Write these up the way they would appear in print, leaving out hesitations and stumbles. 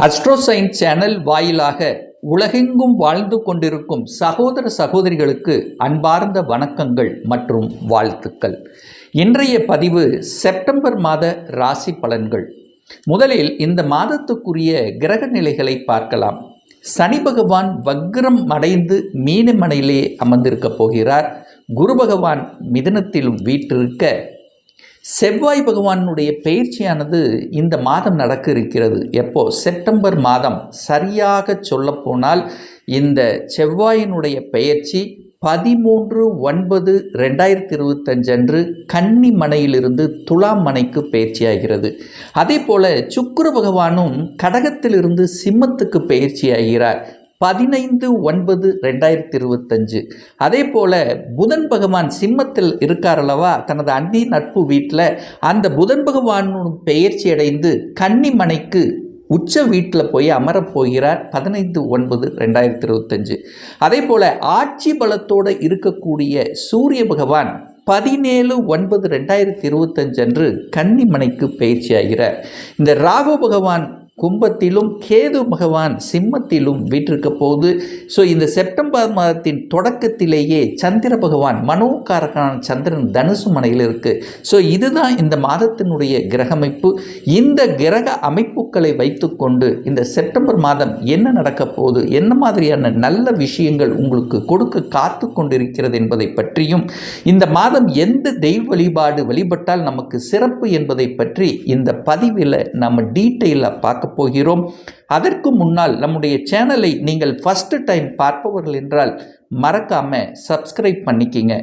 Astro science channel வாயிலாக உலகெங்கும் வாழ்ந்து கொண்டிருக்கும் சகோதர சகோதரிகளுக்கு அன்பார்ந்த வணக்கங்கள் மற்றும் வாழ்த்துக்கள். இன்றைய பதிவு செப்டம்பர் மாத ராசி பலன்கள். முதலில் இந்த மாதத்துக்குரிய கிரக நிலைகளை பார்க்கலாம். சனி பகவான் வக்ரம் அடைந்து மீனமனையிலே அமர்ந்திருக்க போகிறார். குரு பகவான் மிதுனத்திலும் வீற்றிருக்க, செவ்வாய் பகவானுடைய பயிற்சியானது இந்த மாதம் நடக்க இருக்கிறது. எப்போ? செப்டம்பர் மாதம். சரியாக சொல்லப்போனால் இந்த செவ்வாயினுடைய பெயர்ச்சி 13/9/2025 அன்று கன்னி மனையிலிருந்து துலாம் மனைக்கு பயிற்சியாகிறது. அதே போல சுக்கிர பகவானும் கடகத்திலிருந்து சிம்மத்துக்கு பயிற்சியாகிறார் 15/9/2025. அதே போல் புதன் பகவான் சிம்மத்தில் இருக்கார் அல்லவா, தனது அந்தி நட்பு வீட்டில் அந்த புதன் பகவானும் பெயர்ச்சி அடைந்து கன்னி மனைக்கு உச்ச வீட்டில் போய் அமரப்போகிறார் 15/9/2025. அதே போல் ஆட்சி பலத்தோடு இருக்கக்கூடிய சூரிய பகவான் 17/9/2025 அன்று கன்னி மனைக்கு பயிற்சியாகிறார். இந்த ராகு பகவான் கும்பத்திலும் கேது பகவான் சிம்மத்திலும் வீற்றிருக்க போது. ஸோ இந்த செப்டம்பர் மாதத்தின் தொடக்கத்திலேயே சந்திர பகவான் மனோகாரகனான சந்திரன் தனுசு மனையில் இருக்குது. ஸோ இதுதான் இந்த மாதத்தினுடைய கிரகமைப்பு. இந்த கிரக அமைப்புகளை வைத்துக்கொண்டு இந்த செப்டம்பர் மாதம் என்ன நடக்க போகுது, என்ன மாதிரியான நல்ல விஷயங்கள் உங்களுக்கு கொடுக்க காத்து கொண்டிருக்கிறது என்பதை பற்றியும், இந்த மாதம் எந்த தெய்வ வழிபாடு வழிபட்டால் நமக்கு சிறப்பு என்பதை பற்றி இந்த பதிவில் நம்ம டீட்டெயிலாக பார்க்க போகிறோம். அதற்கு முன்னால் நம்முடைய சேனலை நீங்கள் ஃபர்ஸ்ட் டைம் பார்ப்பவர்கள் என்றால் மறக்காம சப்ஸ்கிரைப் பண்ணிக்கிங்க.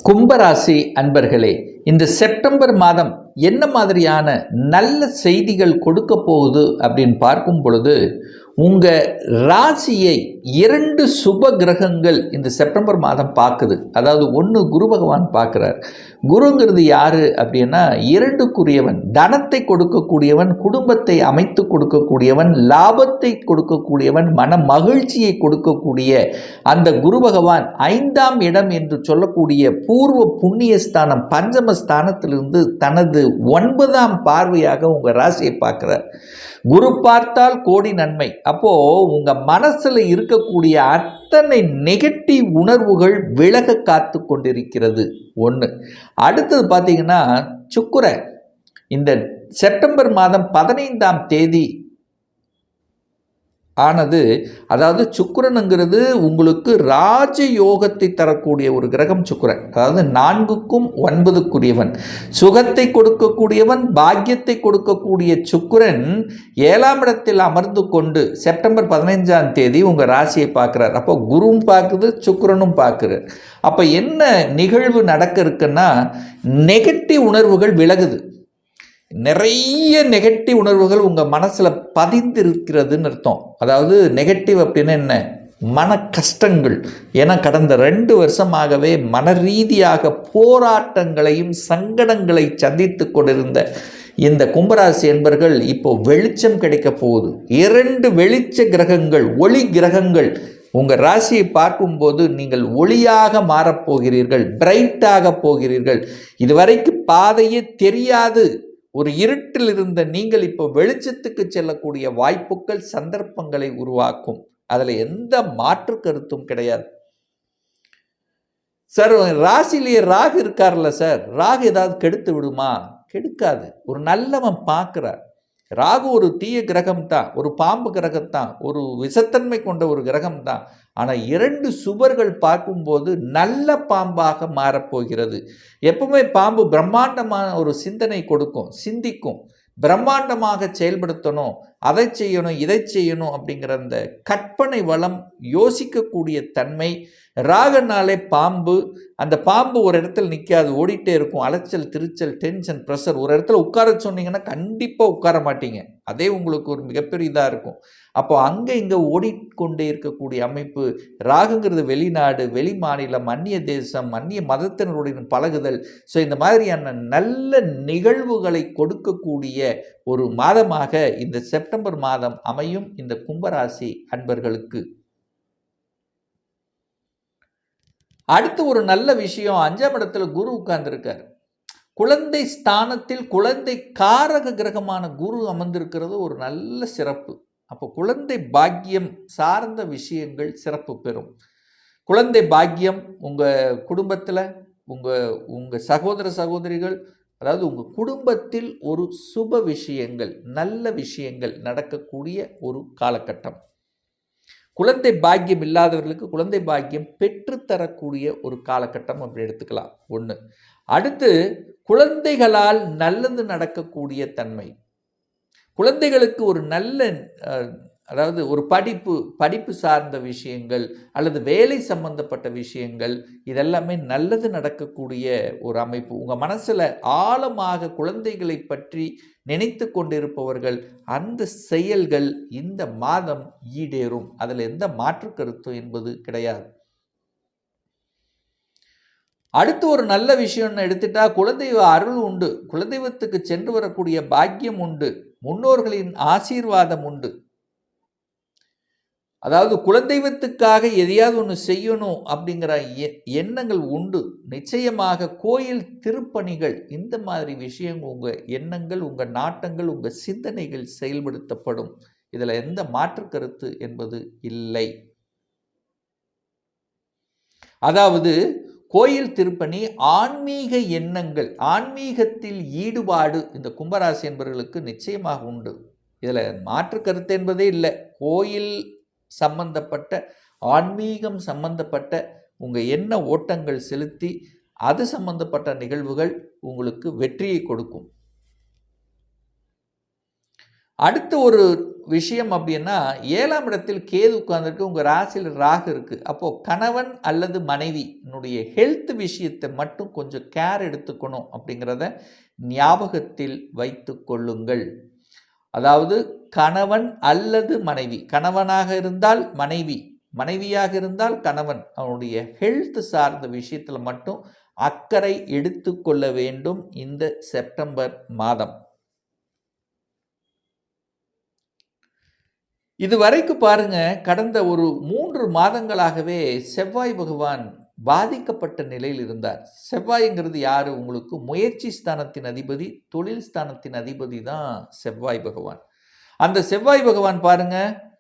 கும்பராசி அன்பர்களே, இந்த செப்டம்பர் மாதம் என்ன மாதிரியான நல்ல செய்திகள் கொடுக்க போகுது அப்படின்னு பார்க்கும் பொழுது, உங்கள் ராசியை 2 சுப கிரகங்கள் இந்த செப்டம்பர் மாதம் பார்க்குது. அதாவது ஒன்று குரு பகவான் பார்க்குறார். குருங்கிறது யார் அப்படின்னா 2க்குரியவன், தனத்தை கொடுக்கக்கூடியவன், குடும்பத்தை அமைத்து கொடுக்கக்கூடியவன், லாபத்தை கொடுக்கக்கூடியவன், மன மகிழ்ச்சியை கொடுக்கக்கூடிய அந்த குரு பகவான் 5ஆம் இடம் என்று சொல்லக்கூடிய பூர்வ புண்ணியஸ்தானம் பஞ்சமஸ்தானத்திலிருந்து தனது 9ஆம் பார்வையாக உங்கள் ராசியை பார்க்குறார். குரு பார்த்தால் கோடி நன்மை. அப்போது உங்கள் மனசில் இருக்கக்கூடிய அத்தனை நெகட்டிவ் உணர்வுகள் விலக காத்து கொண்டிருக்கிறது. ஒன்று. அடுத்தது பார்த்தீங்கன்னா சுக்கிரன் இந்த செப்டம்பர் மாதம் 15ஆம் தேதி ஆனது. அதாவது சுக்கிரனுங்கிறது உங்களுக்கு ராஜயோகத்தை தரக்கூடிய ஒரு கிரகம் சுக்கிரன். அதாவது 4க்கும் 9க்குரியவன், சுகத்தை கொடுக்கக்கூடியவன், பாக்கியத்தை கொடுக்கக்கூடிய சுக்கிரன் 7ஆம் இடத்தில் அமர்ந்து கொண்டு செப்டம்பர் 15ஆம் தேதி உங்கள் ராசியை பார்க்குறார். அப்போ குருவும் பார்க்குது, சுக்கிரனும் பார்க்குறார். அப்போ என்ன நிகழ்வு நடக்க இருக்குன்னா, நெகட்டிவ் உணர்வுகள் விலகுது. நிறைய நெகட்டிவ் உணர்வுகள் உங்கள் மனசில் பதிந்திருக்கிறதுன்னு அர்த்தம். அதாவது நெகட்டிவ் அப்படின்னா என்ன? மன கஷ்டங்கள். ஏன்னா கடந்த 2 வருஷமாகவே மன ரீதியாக போராட்டங்களையும் சங்கடங்களை சந்தித்து கொண்டிருந்த இந்த கும்பராசி என்பர்கள் இப்போ வெளிச்சம் கிடைக்க போகுது. 2 வெளிச்ச கிரகங்கள், ஒளி கிரகங்கள் உங்கள் ராசியை பார்க்கும்போது நீங்கள் ஒளியாக மாறப்போகிறீர்கள், பிரைட்டாக போகிறீர்கள். இதுவரைக்கும் பாதையே தெரியாது ஒரு இருட்டில் இருந்த நீங்கள் இப்போ வெளிச்சத்துக்கு செல்லக்கூடிய வாய்ப்புகள், சந்தர்ப்பங்களை உருவாக்கும். அதில் எந்த மாற்று கருத்தும் கிடையாது. சார் ராசிலேயே ராகு இருக்கார்ல சார், ராகு ஏதாவது கெடுத்து விடுமா? கெடுக்காது. ஒரு நல்லவன் பார்க்குறார். ராகு ஒரு தீய கிரகம் தான், ஒரு பாம்பு கிரகம் தான், ஒரு விஷத்தன்மை கொண்ட ஒரு கிரகம் தான். ஆனால் 2 சுபர்கள் பார்க்கும்போது நல்ல பாம்பாக மாறப்போகிறது. எப்பவுமே பாம்பு பிரம்மாண்டமான ஒரு சிந்தனை கொடுக்கும், சிந்திக்கும், பிரம்மாண்டமாக செயல்படுத்தணும், அதை செய்யணும், இதை செய்யணும் அப்படிங்கிற அந்த கற்பனை வளம், யோசிக்கக்கூடிய தன்மை. ராகனாலே பாம்பு, அந்த பாம்பு ஒரு இடத்துல நிற்காது, ஓடிட்டே இருக்கும். அலைச்சல், திருச்சல், டென்ஷன், ப்ரெஷர். ஒரு இடத்துல உட்கார சொன்னீங்கன்னா கண்டிப்பாக உட்கார மாட்டீங்க. அதே உங்களுக்கு ஒரு மிகப்பெரிய இதாக இருக்கும். அப்போ அங்கே இங்கே ஓடிக்கொண்டே இருக்கக்கூடிய அமைப்பு. ராகுங்கிறது வெளிநாடு, வெளி மாநிலம், அந்நிய தேசம், அந்நிய மதத்தினருடன் பழகுதல். ஸோ இந்த மாதிரியான நல்ல நிகழ்வுகளை கொடுக்கக்கூடிய ஒரு மாதமாக இந்த செப்டம்பர் மாதம் அமையும் இந்த கும்பராசி அன்பர்களுக்கு. அடுத்து ஒரு நல்ல விஷயம், 5ஆம் இடத்துல குரு உட்கார்ந்துருக்கார். குழந்தை ஸ்தானத்தில் குழந்தை காரக கிரகமான குரு அமர்ந்திருக்கிறது ஒரு நல்ல சிறப்பு. அப்போ குழந்தை பாக்கியம் சார்ந்த விஷயங்கள் சிறப்பு பெறும். குழந்தை பாக்கியம் உங்கள் குடும்பத்தில் உங்கள் சகோதர சகோதரிகள், அதாவது உங்கள் குடும்பத்தில் ஒரு சுப விஷயங்கள், நல்ல விஷயங்கள் நடக்கக்கூடிய ஒரு காலகட்டம். குழந்தை பாக்கியம் இல்லாதவர்களுக்கு குழந்தை பாக்கியம் பெற்றுத்தரக்கூடிய ஒரு காலகட்டம் அப்படி எடுத்துக்கலாம். ஒன்று. அடுத்து, குழந்தைகளால் நல்லது நடக்கக்கூடிய தன்மை. குழந்தைகளுக்கு ஒரு நல்ல அதாவது ஒரு படிப்பு சார்ந்த விஷயங்கள் அல்லது வேலை சம்பந்தப்பட்ட விஷயங்கள், இதெல்லாமே நல்லது நடக்கக்கூடிய ஒரு அமைப்பு. உங்கள் மனசில் ஆழமாக குழந்தைகளை பற்றி நினைத்து கொண்டிருப்பவர்கள் அந்த செயல்கள் இந்த மாதம் ஈடேறும். அதில் எந்த மாற்று கருத்து என்பது கிடையாது. அடுத்து ஒரு நல்ல விஷயம்னு எடுத்துட்டா, குலதெய்வ அருள் உண்டு. குலதெய்வத்துக்கு சென்று வரக்கூடிய பாக்கியம் உண்டு. முன்னோர்களின் ஆசீர்வாதம் உண்டு. அதாவது குலதெய்வத்துக்காக எதையாவது ஒன்று செய்யணும் அப்படிங்கிற எண்ணங்கள் உண்டு. நிச்சயமாக கோயில் திருப்பணிகள், இந்த மாதிரி விஷயங்கள் உங்கள் எண்ணங்கள், உங்கள் நாட்டங்கள், உங்கள் சிந்தனைகள் செயல்படுத்தப்படும். இதில் எந்த மாற்று கருத்து என்பது இல்லை. அதாவது கோயில் திருப்பணி, ஆன்மீக எண்ணங்கள், ஆன்மீகத்தில் ஈடுபாடு இந்த கும்பராசி என்பவர்களுக்கு நிச்சயமாக உண்டு. இதில் மாற்று கருத்து என்பதே இல்லை. கோயில் சம்பந்தப்பட்ட, ஆன்மீகம் சம்பந்தப்பட்ட உங்கள் எண்ண ஓட்டங்கள் செலுத்தி அது சம்பந்தப்பட்ட நிகழ்வுகள் உங்களுக்கு வெற்றியை கொடுக்கும். அடுத்த ஒரு விஷயம் அப்படின்னா, 7ஆம் இடத்தில் கேது உட்கார்ந்துருக்கு, உங்கள் ராசியில் ராகு இருக்குது. அப்போது கணவன் அல்லது மனைவியினுடைய ஹெல்த் விஷயத்தை மட்டும் கொஞ்சம் கேர் எடுத்துக்கணும் அப்படிங்கிறத ஞாபகத்தில் வைத்து கொள்ளுங்கள். அதாவது கணவன் அல்லது மனைவி, கணவனாக இருந்தால் மனைவி, மனைவியாக இருந்தால் கணவன், அவனுடைய ஹெல்த் சார்ந்த விஷயத்தில் மட்டும் அக்கறை எடுத்துக்கொள்ள வேண்டும் இந்த செப்டம்பர் மாதம். இதுவரைக்கும் பாருங்க, கடந்த ஒரு 3 மாதங்களாகவே செவ்வாய் பகவான் பாதிக்கப்பட்ட நிலையில் இருந்தார். செவ்வாய்ங்கிறது யாரு? உங்களுக்கு முயற்சி ஸ்தானத்தின் அதிபதி, தொழில் ஸ்தானத்தின் அதிபதி தான் செவ்வாய் பகவான். அந்த செவ்வாய் பகவான் பாருங்க,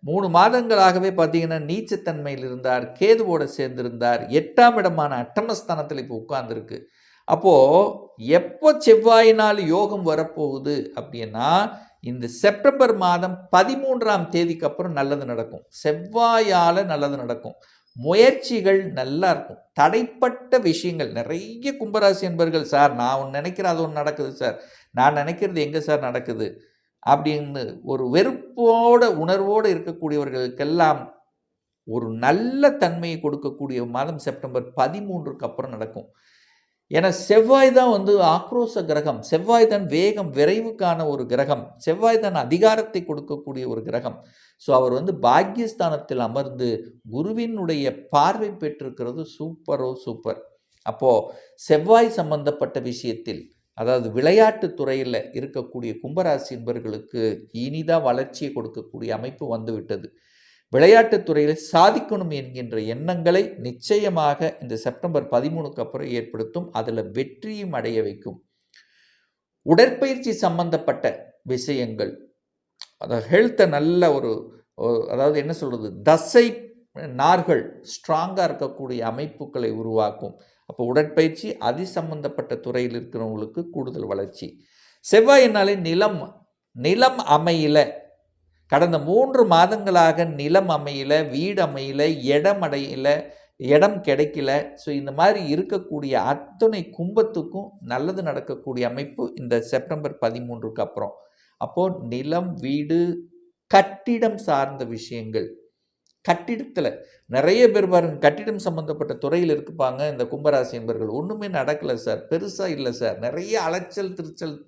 3 மாதங்களாகவே பார்த்தீங்கன்னா நீச்சத்தன்மையில் இருந்தார், கேதுவோட சேர்ந்திருந்தார். 8ஆம் இடமான அட்டமஸ்தானத்தில் இப்போ உட்கார்ந்துருக்கு. அப்போது எப்போ செவ்வாயினால் யோகம் வரப்போகுது அப்படின்னா, இந்த செப்டம்பர் மாதம் 13ஆம் தேதிக்கு அப்புறம் நல்லது நடக்கும். செவ்வாயால் நல்லது நடக்கும். முயற்சிகள் நல்லா இருக்கும். தடைப்பட்ட விஷயங்கள் நிறைய கும்பராசி என்பர்கள், சார் நான் ஒன்று நினைக்கிறேன் அது ஒன்று நடக்குது சார், நான் நினைக்கிறது எங்கே சார் நடக்குது அப்படின்னு ஒரு வெறுப்போட உணர்வோடு இருக்கக்கூடியவர்களுக்கெல்லாம் ஒரு நல்ல தன்மையை கொடுக்கக்கூடிய மாதம் செப்டம்பர் 13க்கு அப்புறம் நடக்கும். ஏன்னா செவ்வாய் தான் ஆக்ரோஷ கிரகம், செவ்வாய் தான் வேகம் விரைவுக்கான ஒரு கிரகம், செவ்வாய் தான் அதிகாரத்தை கொடுக்கக்கூடிய ஒரு கிரகம். ஸோ அவர் பாக்கியஸ்தானத்தில் அமர்ந்து குருவினுடைய பார்வை பெற்றிருக்கிறது சூப்பர். அப்போது செவ்வாய் சம்பந்தப்பட்ட விஷயத்தில், அதாவது விளையாட்டு துறையில் இருக்கக்கூடிய கும்பராசி என்பவர்களுக்கு இனிதாக வளர்ச்சியை கொடுக்கக்கூடிய அமைப்பு வந்துவிட்டது. விளையாட்டுத் துறையில் சாதிக்கணும் என்கின்ற எண்ணங்களை நிச்சயமாக இந்த செப்டம்பர் 13க்கு அப்புறம் ஏற்படுத்தும். அதில் வெற்றியும் அடைய வைக்கும். உடற்பயிற்சி சம்பந்தப்பட்ட விஷயங்கள், அதாவது ஹெல்த்தை நல்ல அதாவது என்ன சொல்கிறது, தசை நார்கள் ஸ்ட்ராங்காக இருக்கக்கூடிய அமைப்புகளை உருவாக்கும். அப்போ உடற்பயிற்சி, அது சம்பந்தப்பட்ட துறையில் இருக்கிறவங்களுக்கு கூடுதல் வளர்ச்சி. செவ்வாயினாலே நிலம் அமையல, கடந்த 3 மாதங்களாக நிலம் அமையல, வீடு அமையல, இடம் கிடைக்கல. ஸோ இந்த மாதிரி இருக்கக்கூடிய அத்தனை கும்பத்துக்கும் நல்லது நடக்கக்கூடிய அமைப்பு இந்த செப்டம்பர் 13க்கு அப்புறம். அப்போது நிலம், வீடு, கட்டிடம் சார்ந்த விஷயங்கள், கட்டிடத்தில் நிறைய பேர் பாருங்க, கட்டிடம் சம்பந்தப்பட்ட துறையில் இருக்குப்பாங்க இந்த கும்பராசி என்பர்கள். ஒன்றுமே நடக்கலை சார், பெருசாக இல்லை சார், நிறைய அலைச்சல் திருச்சல்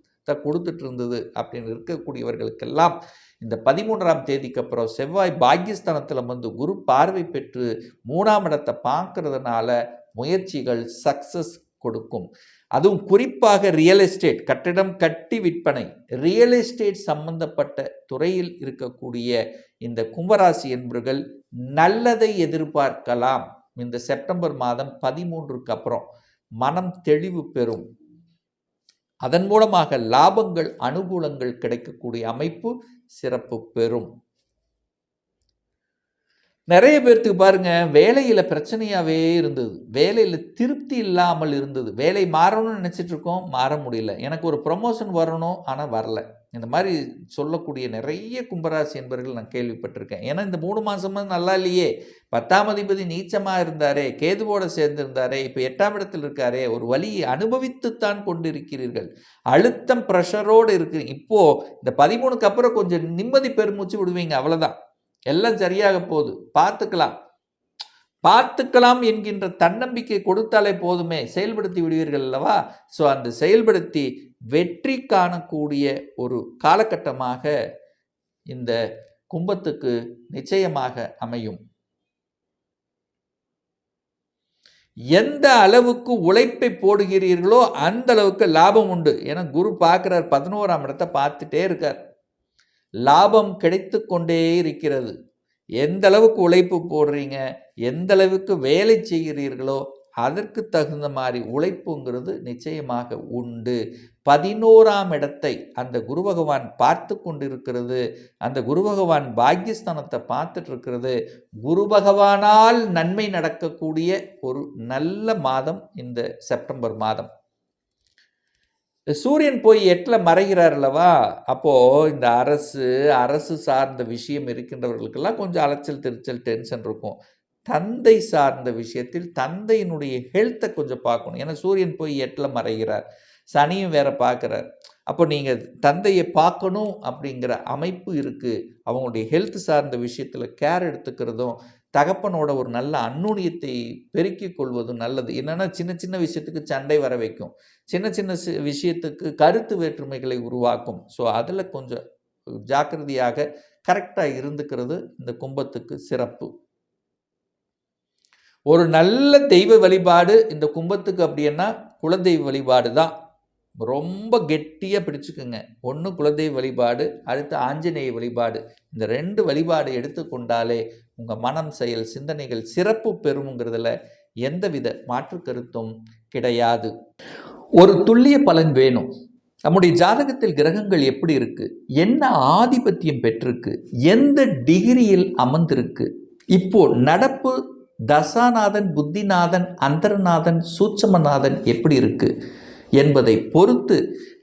கொடுத்துட்டு இருந்தது அப்படின்னு இருக்கக்கூடியவர்களுக்கெல்லாம் இந்த 13ஆம் தேதிக்கு அப்புறம் செவ்வாய் பாக்கியஸ்தானத்தில் குரு பார்வை பெற்று 3ஆம் இடத்தை பார்க்கறதுனால முயற்சிகள் சக்சஸ் கொடுக்கும். அதுவும் குறிப்பாக ரியல் எஸ்டேட், கட்டிடம் கட்டி விற்பனை, ரியல் எஸ்டேட் சம்பந்தப்பட்ட துறையில் இருக்கக்கூடிய இந்த கும்பராசி என்பவர்கள் நல்லதை எதிர்பார்க்கலாம். இந்த செப்டம்பர் மாதம் 13க்கு அப்புறம் மனம் தெளிவு பெறும். அதன் மூலமாக லாபங்கள், அனுகூலங்கள் கிடைக்கக்கூடிய அமைப்பு சிறப்பு பெறும். நிறைய பேர்த்துக்கு பாருங்க, வேலையில பிரச்சனையாவே இருந்தது. வேலையில திருப்தி இல்லாமல் இருந்தது. வேலை மாறணும்னு நினைச்சிட்டு இருக்கோம், மாற முடியல. எனக்கு ஒரு ப்ரமோஷன் வரணும், ஆனா வரல. இந்த மாரி சொல்லக்கூடிய நிறைய கும்பராசி என்பவர்கள் நான் கேள்விப்பட்டிருக்கேன். ஏன்னா இந்த 3 மாசமா நல்லா இல்லையே. 10ஆம் அதிபதி நீச்சமா இருந்தாரே, கேதுவோட சேர்ந்திருந்தாரே, இப்ப 8ஆம் இடத்தில் இருக்காரே, ஒரு வலியை அனுபவித்துத்தான் கொண்டிருக்கிறீர்கள். அழுத்தம், பிரஷரோடு இருக்கு. இப்போ இந்த 13க்கு அப்புறம் கொஞ்சம் நிம்மதி பெருமூச்சு விடுவீங்க, அவ்வளவுதான். எல்லாம் சரியாக போகுது, பார்த்துக்கலாம் பார்த்துக்கலாம் என்கின்ற தன்னம்பிக்கை கொடுத்தாலே போதுமே, செயல்படுத்தி விடுவீர்கள் அல்லவா? ஸோ அந்த செயல்படுத்தி வெற்றி காணக்கூடிய ஒரு காலகட்டமாக இந்த கும்பத்துக்கு நிச்சயமாக அமையும். எந்த அளவுக்கு உழைப்பை போடுகிறீர்களோ அந்த அளவுக்கு லாபம் உண்டு. ஏன்னா குரு பார்க்கிறார், 11ஆம் இடத்தை பார்த்துட்டே இருக்கார். லாபம் கிடைத்து கொண்டே இருக்கிறது. எந்த அளவுக்கு உழைப்பு போடுறீங்க, எந்த அளவுக்கு வேலை செய்கிறீர்களோ அதற்கு தகுந்த மாதிரி உழைப்புங்கிறது நிச்சயமாக உண்டு. 11ஆம் இடத்தை அந்த குரு பகவான் பார்த்து கொண்டிருக்கிறது. அந்த குரு பகவான் பாக்கியஸ்தானத்தை பார்த்துட்டு இருக்கிறது. குரு பகவானால் நன்மை நடக்கக்கூடிய ஒரு நல்ல மாதம் இந்த செப்டம்பர் மாதம். சூரியன் போய் 8ல் மறைகிறார் அல்லவா? அப்போது இந்த அரசு சார்ந்த விஷயம் இருக்கின்றவர்களுக்கெல்லாம் கொஞ்சம் அலைச்சல், திருச்சல், டென்ஷன் இருக்கும். தந்தை சார்ந்த விஷயத்தில் தந்தையினுடைய ஹெல்த்தை கொஞ்சம் பார்க்கணும். ஏன்னா சூரியன் போய் 8ல் மறைகிறார், சனியும் வேற பார்க்குறார். அப்போ நீங்கள் தந்தையை பார்க்கணும் அப்படிங்கிற அமைப்பு இருக்குது. அவங்களுடைய ஹெல்த் சார்ந்த விஷயத்தில் கேர் எடுத்துக்கிறதும், தகப்பனோட ஒரு நல்ல அந்நுண்ணியத்தை பெருக்கிக் கொள்வதும் நல்லது. என்னென்னா சின்ன சின்ன விஷயத்துக்கு சண்டை வர வைக்கும், சின்ன சின்ன விஷயத்துக்கு கருத்து வேற்றுமைகளை உருவாக்கும். ஸோ அதில் கொஞ்சம் ஜாக்கிரதையாக கரெக்டாக இருந்துக்கிறது இந்த கும்பத்துக்கு சிறப்பு. ஒரு நல்ல தெய்வ வழிபாடு இந்த கும்பத்துக்கு அப்படின்னா குலதெய்வ வழிபாடு தான். ரொம்ப கெட்டியாக பிடிச்சுக்குங்க. ஒன்று குலதெய்வ வழிபாடு, அடுத்து ஆஞ்சநேய வழிபாடு. இந்த 2 வழிபாடு எடுத்துக்கொண்டாலே உங்கள் மனம், செயல், சிந்தனைகள் சிறப்பு பெறுங்கிறதுல எந்தவித மாற்று கருத்தும் கிடையாது. ஒரு துல்லிய பலன் வேணும். நம்முடைய ஜாதகத்தில் கிரகங்கள் எப்படி இருக்கு, என்ன ஆதிபத்தியம் பெற்றிருக்கு, எந்த டிகிரியில் அமர்ந்திருக்கு, இப்போ நடப்பு தசாநாதன், புத்திநாதன், அந்தரநாதன், சூட்சமநாதன் எப்படி இருக்கு என்பதை பொறுத்து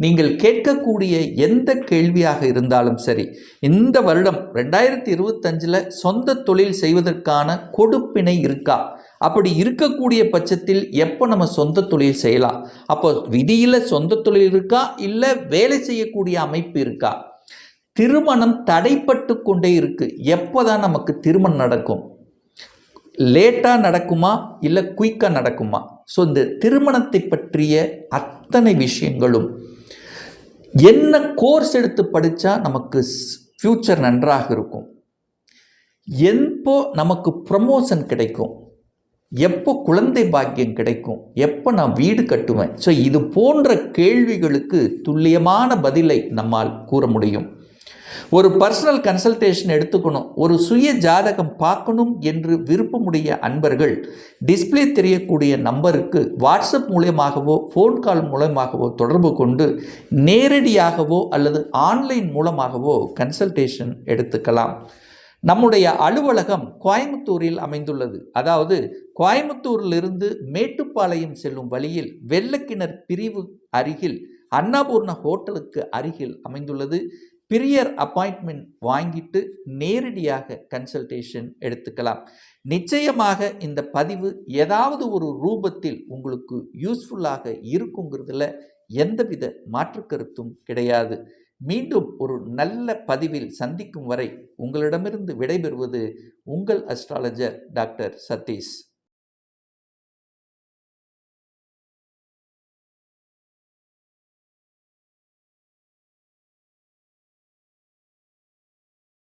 நீங்கள் கேட்கக்கூடிய எந்த கேள்வியாக இருந்தாலும் சரி, இந்த வருடம் 2025 சொந்த தொழில் செய்வதற்கான கொடுப்பினை இருக்கா, அப்படி இருக்கக்கூடிய பட்சத்தில் எப்போ நம்ம சொந்த தொழில் செய்யலாம், அப்போ விதியில் சொந்த தொழில் இருக்கா, இல்லை வேலை செய்யக்கூடிய அமைப்பு இருக்கா, திருமணம் தடைப்பட்டு கொண்டே இருக்கு, எப்போ தான் நமக்கு திருமணம் நடக்கும், லேட்டாக நடக்குமா இல்லை குயிக்காக நடக்குமா. ஸோ இந்த திருமணத்தை பற்றிய அத்தனை விஷயங்களும், என்ன கோர்ஸ் எடுத்து படித்தா நமக்கு ஃப்யூச்சர் நன்றாக இருக்கும், எப்போ நமக்கு ப்ரமோஷன் கிடைக்கும், எப்போ குழந்தை பாக்கியம் கிடைக்கும், எப்போ நான் வீடு கட்டுவேன். ஸோ இது போன்ற கேள்விகளுக்கு துல்லியமான பதிலை நம்மால் கூற முடியும். ஒரு பர்சனல் கன்சல்டேஷன் எடுத்துக்கணும், ஒரு சுய ஜாதகம் பார்க்கணும் என்று விருப்பமுடைய அன்பர்கள் டிஸ்பிளே தெரியக்கூடிய நம்பருக்கு வாட்ஸ்அப் மூலமாகவோ ஃபோன் கால் மூலமாகவோ தொடர்பு கொண்டு நேரடியாகவோ அல்லது ஆன்லைன் மூலமாகவோ கன்சல்டேஷன் எடுத்துக்கலாம். நம்முடைய அலுவலகம் கோயம்புத்தூரில் அமைந்துள்ளது. அதாவது கோயம்புத்தூரிலிருந்து மேட்டுப்பாளையம் செல்லும் வழியில் வெள்ளக்கிணர் பிரிவு அருகில் அன்னபூர்ணா ஹோட்டலுக்கு அருகில் அமைந்துள்ளது. பிரியர் அப்பாயின்மெண்ட் வாங்கிட்டு நேரடியாக கன்சல்டேஷன் எடுத்துக்கலாம். நிச்சயமாக இந்த பதிவு ஏதாவது ஒரு ரூபத்தில் உங்களுக்கு யூஸ்ஃபுல்லாக இருக்குங்கிறதுல எந்தவித மாற்று கருத்தும் கிடையாது. மீண்டும் ஒரு நல்ல பதிவில் சந்திக்கும் வரை உங்களிடமிருந்து விடைபெறுவது உங்கள் அஸ்ட்ராலஜர் டாக்டர் சதீஷ்.